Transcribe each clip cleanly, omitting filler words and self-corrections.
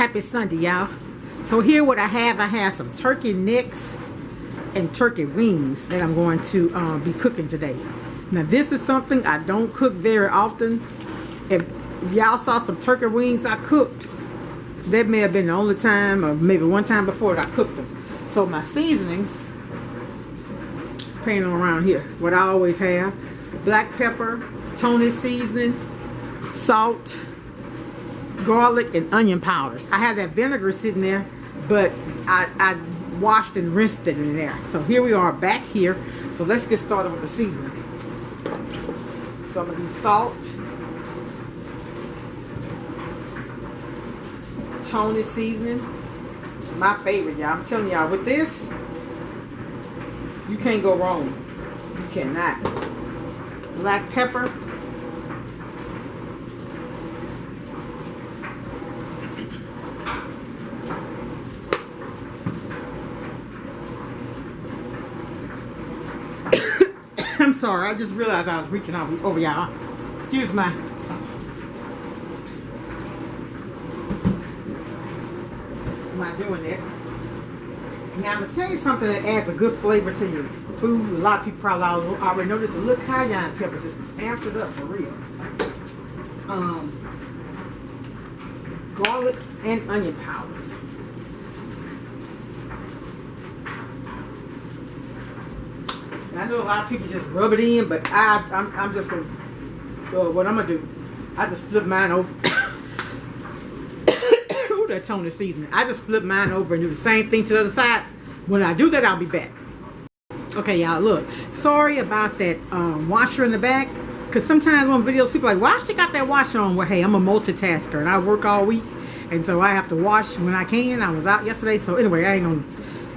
Happy Sunday, y'all. So here what I have some turkey necks and turkey wings that I'm going to be cooking today. Now this is something I don't cook very often. If y'all saw some turkey wings I cooked, that may have been the only time, or maybe one time before that I cooked them. So my seasonings, it's painted around here, what I always have: black pepper, Tony seasoning, salt, garlic, and onion powders. I have that vinegar sitting there, but I washed and rinsed it in there. So here we are back here. So let's get started with the seasoning. So I'm going to do salt, Tony seasoning, my favorite, y'all. I'm telling y'all, with this, you can't go wrong. You cannot. Black pepper, I'm sorry, I just realized I was reaching out over y'all. Excuse me. Am I doing that? Now I'm going to tell you something that adds a good flavor to your food. A lot of people probably already know this. A little cayenne pepper just amps it up for real. Garlic and onion powders. I know a lot of people just rub it in, but I'm just going to, what I'm going to do, I just flip mine over. Ooh, that Tony seasoning. I just flip mine over and do the same thing to the other side. When I do that, I'll be back. Okay, y'all, look. Sorry about that washer in the back, because sometimes on videos, people are like, why she got that washer on? Well, hey, I'm a multitasker, and I work all week, and so I have to wash when I can. I was out yesterday, so anyway, I ain't going to.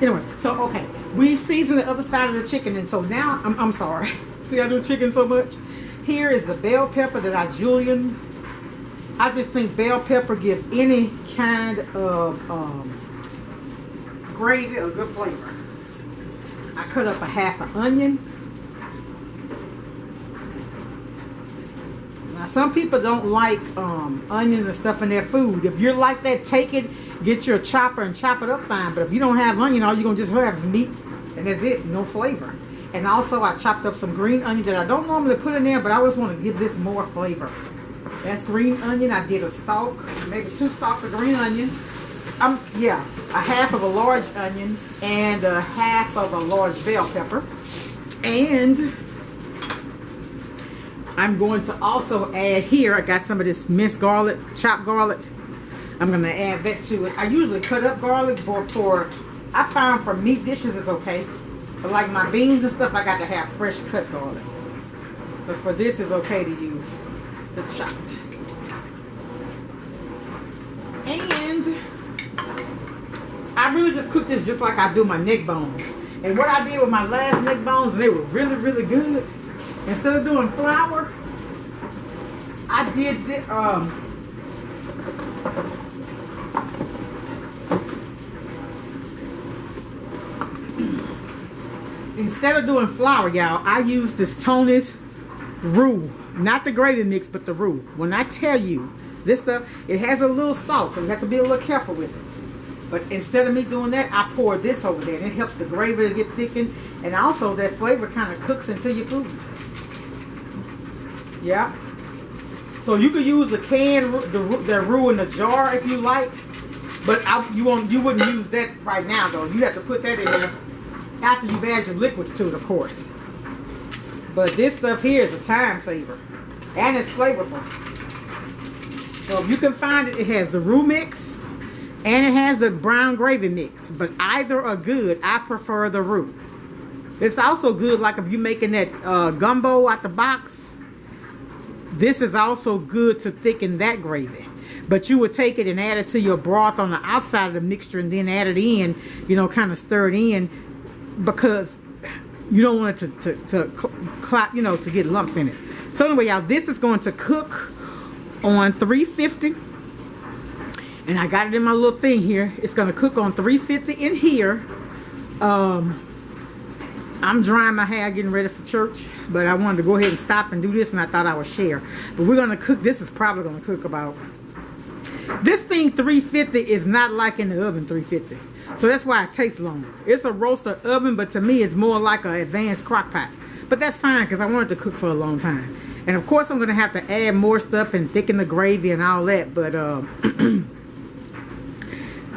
Anyway, so, okay. We seasoned the other side of the chicken, and so now, I'm sorry. See, I do chicken so much. Here is the bell pepper that I julienne. I just think bell pepper give any kind of gravy a good flavor. I cut up a half an onion. Now, some people don't like onions and stuff in their food. If you're like that, take it, get your chopper and chop it up fine. But if you don't have onion, all you're going to just have is meat. And that's it, no flavor. And also I chopped up some green onion that I don't normally put in there, but I always want to give this more flavor. That's green onion. I did a stalk, maybe 2 stalks of green onion. Yeah, a half of a large onion and a half of a large bell pepper. And I'm going to also add here, I got some of this minced garlic, chopped garlic. I'm going to add that to it. I usually cut up garlic, but I found for meat dishes it's okay. But like my beans and stuff, I got to have fresh cut garlic. But for this, it's okay to use the chopped. And I really just cook this just like I do my neck bones. And what I did with my last neck bones, and they were really, really good. Instead of doing flour, I did this, instead of doing flour, y'all, I use this Tony Roux. Not the gravy mix, but the roux. When I tell you, this stuff, it has a little salt, so you have to be a little careful with it. But instead of me doing that, I pour this over there, and it helps the gravy to get thickened, and also that flavor kind of cooks into your food. Yeah. So you could use a can, the roux in a jar if you like, but you wouldn't use that right now though. You have to put that in there after you've added your liquids to it, of course. But this stuff here is a time saver, and it's flavorful. So if you can find it, it has the roux mix and it has the brown gravy mix. But either are good. I prefer the roux. It's also good, like if you're making that gumbo out the box. This is also good to thicken that gravy. But you would take it and add it to your broth on the outside of the mixture and then add it in, kind of stir it in, because you don't want it to clap, to get lumps in it. So anyway, y'all, this is going to cook on 350. And I got it in my little thing here. It's going to cook on 350 in here. I'm drying my hair, getting ready for church, but I wanted to go ahead and stop and do this, and I thought I would share. But we're going to cook, this is probably going to cook about This thing 350 is not like in the oven 350. So that's why it takes longer. It's a roaster oven, but to me it's more like an advanced crock pot. But that's fine because I wanted to cook for a long time. And of course I'm going to have to add more stuff and thicken the gravy and all that. But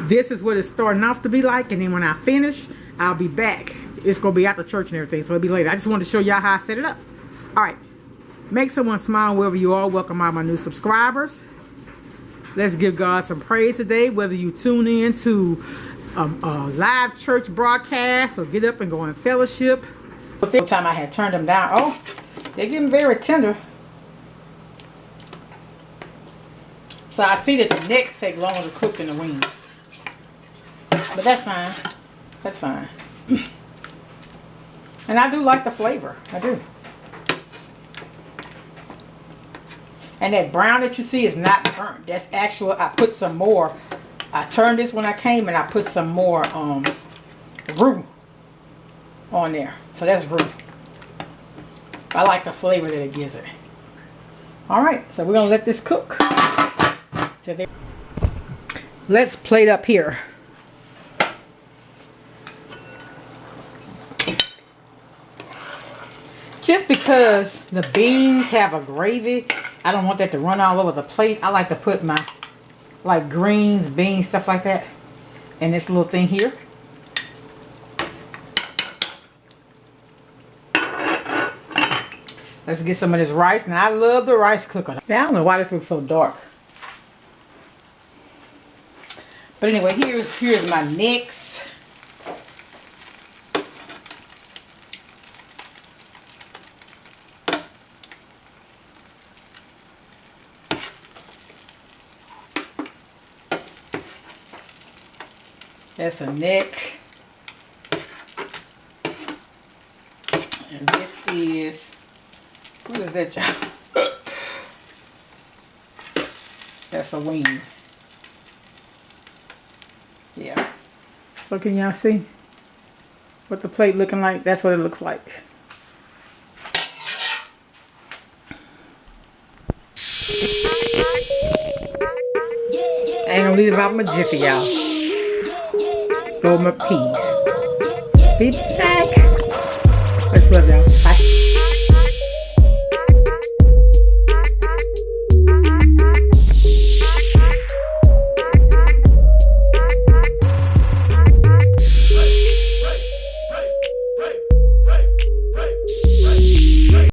this is what it's starting off to be like. And then when I finish, I'll be back. It's going to be after church and everything, so it'll be later. I just wanted to show y'all how I set it up. Alright. Make someone smile wherever you are. Welcome all my new subscribers. Let's give God some praise today. Whether you tune in to a live church broadcast or get up and go in fellowship. The time I had turned them down. Oh, they're getting very tender. So I see that the necks take longer to cook than the wings. But that's fine. That's fine. And I do like the flavor. I do. And that brown that you see is not burnt. That's actual. I put some more. I turned this when I came and I put some more roux on there. So that's roux. I like the flavor that it gives it. Alright, so we're going to let this cook. Let's plate up here. Just because the beans have a gravy, I don't want that to run all over the plate. I like to put my like greens, beans, stuff like that in this little thing here. Let's get some of this rice. Now I love the rice cooker. Now, I don't know why this looks so dark. But anyway, here's my necks. That's a neck. And this is, what is that, y'all? That's a wing. Yeah. So can y'all see what the plate looking like? That's what it looks like. I ain't gonna leave about my jiffy, y'all. Go my peas. Be back. Let's love y'all. Bye.